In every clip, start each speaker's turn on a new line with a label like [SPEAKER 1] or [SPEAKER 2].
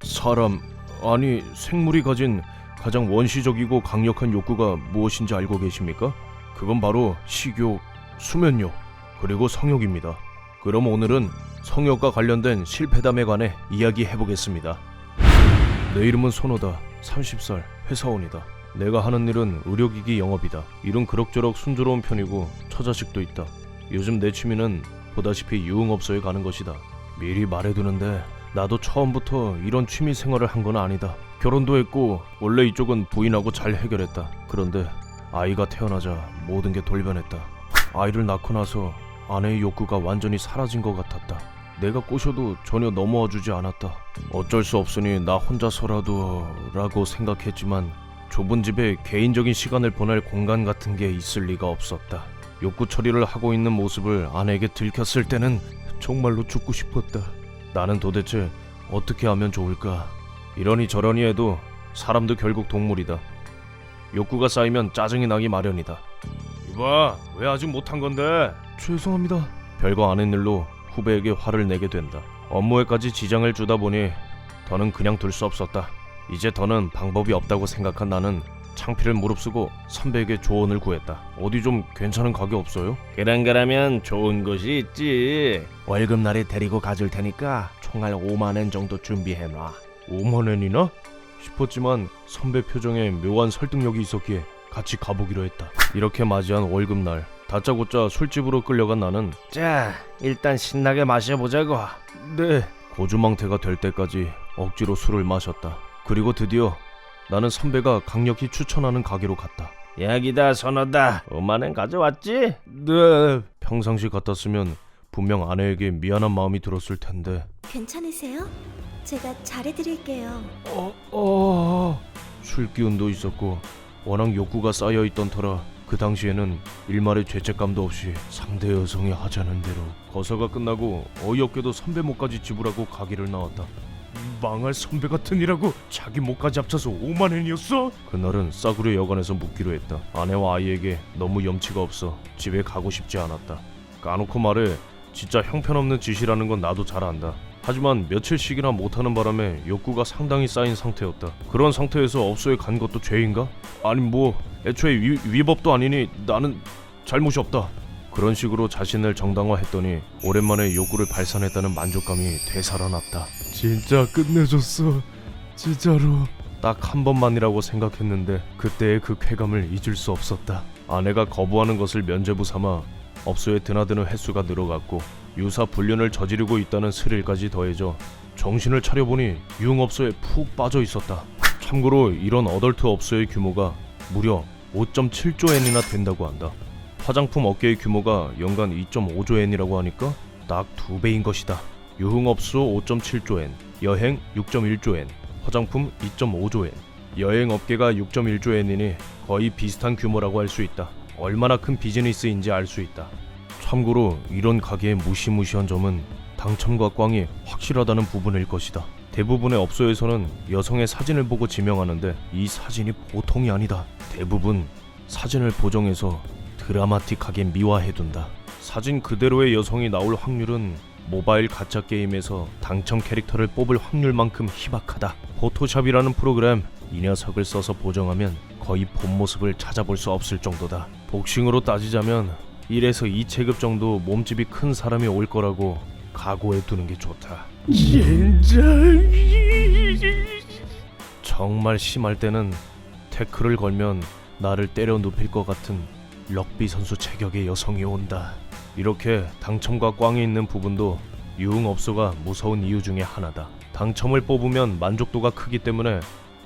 [SPEAKER 1] 사람, 아니 생물이 가진 가장 원시적이고 강력한 욕구가 무엇인지 알고 계십니까? 그건 바로 식욕, 수면욕, 그리고 성욕입니다. 그럼 오늘은 성욕과 관련된 실패담에 관해 이야기해보겠습니다. 내 이름은 손호다. 30살, 회사원이다. 내가 하는 일은 의료기기 영업이다. 일은 그럭저럭 순조로운 편이고 처자식도 있다. 요즘 내 취미는 보다시피 유흥업소에 가는 것이다. 미리 말해두는데 나도 처음부터 이런 취미 생활을 한 건 아니다. 결혼도 했고 원래 이쪽은 부인하고 잘 해결했다. 그런데 아이가 태어나자 모든 게 돌변했다. 아이를 낳고 나서 아내의 욕구가 완전히 사라진 것 같았다. 내가 꼬셔도 전혀 넘어와주지 않았다. 어쩔 수 없으니 나 혼자서라도 라고 생각했지만 좁은 집에 개인적인 시간을 보낼 공간 같은 게 있을 리가 없었다. 욕구 처리를 하고 있는 모습을 아내에게 들켰을 때는 정말로 죽고 싶었다. 나는 도대체 어떻게 하면 좋을까? 이러니 저러니 해도 사람도 결국 동물이다. 욕구가 쌓이면 짜증이 나기 마련이다. 이봐, 왜 아직 못한 건데? 죄송합니다. 별거 아닌 일로 후배에게 화를 내게 된다. 업무에까지 지장을 주다 보니 더는 그냥 둘 수 없었다. 이제 더는 방법이 없다고 생각한 나는 창피를 무릅쓰고 선배에게 조언을 구했다. 어디 좀 괜찮은 가게 없어요?
[SPEAKER 2] 그런 거라면 좋은 곳이 있지.
[SPEAKER 1] 월급날에 데리고 가줄 테니까 총알 5만엔 정도 준비해놔. 5만엔이나? 싶었지만 선배 표정에 묘한 설득력이 있었기에 같이 가보기로 했다. 이렇게 맞이한 월급날, 다짜고짜 술집으로 끌려간 나는
[SPEAKER 2] 자, 일단 신나게 마셔보자고.
[SPEAKER 1] 네, 고주망태가 될 때까지 억지로 술을 마셨다. 그리고 드디어 나는 선배가 강력히 추천하는 가게로 갔다.
[SPEAKER 2] 여기다 선호다. 5만원 가져왔지?
[SPEAKER 1] 네, 평상시 같았으면 분명 아내에게 미안한 마음이 들었을 텐데.
[SPEAKER 3] 괜찮으세요? 제가 잘해드릴게요.
[SPEAKER 1] 술 기운도 있었고 워낙 욕구가 쌓여있던 터라 그 당시에는 일말의 죄책감도 없이 상대 여성이 하자는 대로 거서가 끝나고 어이없게도 선배 목까지 지불하고 가게를 나왔다. 망할 선배 같은 이라고 자기 목까지 합쳐서 5만엔이었어? 그날은 싸구려 여관에서 묵기로 했다. 아내와 아이에게 너무 염치가 없어 집에 가고 싶지 않았다. 까놓고 말해 진짜 형편없는 짓이라는 건 나도 잘 안다. 하지만 며칠씩이나 못하는 바람에 욕구가 상당히 쌓인 상태였다. 그런 상태에서 업소에 간 것도 죄인가? 아니 뭐 애초에 위법도 아니니 나는 잘못이 없다. 그런 식으로 자신을 정당화했더니 오랜만에 욕구를 발산했다는 만족감이 되살아났다. 진짜 끝내줬어. 진짜로. 딱 한 번만이라고 생각했는데 그때의 그 쾌감을 잊을 수 없었다. 아내가 거부하는 것을 면죄부 삼아 업소에 드나드는 횟수가 늘어갔고 유사 불륜을 저지르고 있다는 스릴까지 더해져 정신을 차려보니 유흥업소에 푹 빠져 있었다. 참고로 이런 어덜트 업소의 규모가 무려 5.7조 엔이나 된다고 한다. 화장품 업계의 규모가 연간 2.5조 엔이라고 하니까 딱 2배인 것이다. 유흥업소 5.7조 엔, 여행 6.1조 엔, 화장품 2.5조 엔. 여행업계가 6.1조 엔이니 거의 비슷한 규모라고 할 수 있다. 얼마나 큰 비즈니스인지 알 수 있다. 참고로 이런 가게의 무시무시한 점은 당첨과 꽝이 확실하다는 부분일 것이다. 대부분의 업소에서는 여성의 사진을 보고 지명하는데 이 사진이 보통이 아니다. 대부분 사진을 보정해서 드라마틱하게 미화해둔다. 사진 그대로의 여성이 나올 확률은 모바일 가짜 게임에서 당첨 캐릭터를 뽑을 확률만큼 희박하다. 포토샵이라는 프로그램, 이 녀석을 써서 보정하면 거의 본 모습을 찾아볼 수 없을 정도다. 복싱으로 따지자면 1에서 2체급 정도 몸집이 큰 사람이 올 거라고 각오해두는 게 좋다.
[SPEAKER 2] 진짜.
[SPEAKER 1] 정말 심할 때는 태클을 걸면 나를 때려 눕힐 것 같은 럭비 선수 체격의 여성이 온다. 이렇게 당첨과 꽝이 있는 부분도 유흥업소가 무서운 이유 중에 하나다. 당첨을 뽑으면 만족도가 크기 때문에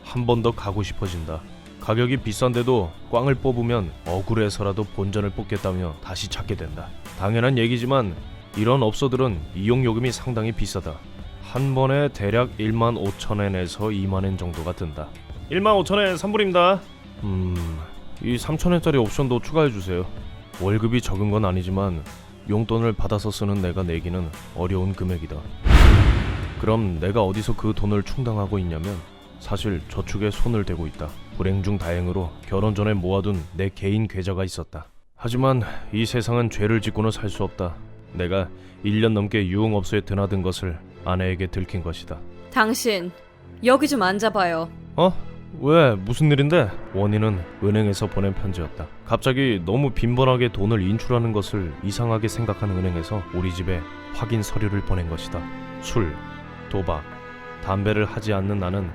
[SPEAKER 1] 한 번 더 가고 싶어진다. 가격이 비싼데도 꽝을 뽑으면 억울해서라도 본전을 뽑겠다며 다시 찾게 된다. 당연한 얘기지만 이런 업소들은 이용요금이 상당히 비싸다. 한 번에 대략 15,000엔에서 2만엔 정도가 든다.
[SPEAKER 2] 15,000엔 3불입니다.
[SPEAKER 1] 이 3,000엔짜리 옵션도 추가해주세요. 월급이 적은 건 아니지만 용돈을 받아서 쓰는 내가 내기는 어려운 금액이다. 그럼 내가 어디서 그 돈을 충당하고 있냐면 사실 저축에 손을 대고 있다. 불행 중 다행으로 결혼 전에 모아둔 내 개인 계좌가 있었다. 하지만 이 세상은 죄를 짓고는 살 수 없다. 내가 1년 넘게 유흥업소에 드나든 것을 아내에게 들킨 것이다.
[SPEAKER 4] 당신 여기 좀 앉아봐요.
[SPEAKER 1] 어? 왜? 무슨 일인데? 원인은 은행에서 보낸 편지였다. 갑자기 너무 빈번하게 돈을 인출하는 것을 이상하게 생각한 은행에서 우리 집에 확인 서류를 보낸 것이다. 술, 도박, 담배를 하지 않는 나는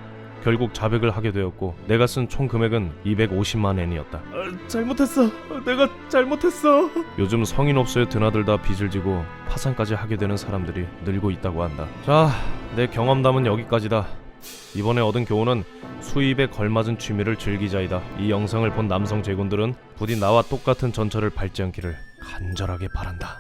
[SPEAKER 1] 결국 자백을 하게 되었고 내가 쓴 총 금액은 250만 엔이었다.
[SPEAKER 2] 잘못했어. 내가 잘못했어.
[SPEAKER 1] 요즘 성인업소에 드나들다 빚을 지고 파산까지 하게 되는 사람들이 늘고 있다고 한다. 자, 내 경험담은 여기까지다. 이번에 얻은 교훈은 수입에 걸맞은 취미를 즐기자이다. 이 영상을 본 남성 제군들은 부디 나와 똑같은 전철을 밟지 않기를 간절하게 바란다.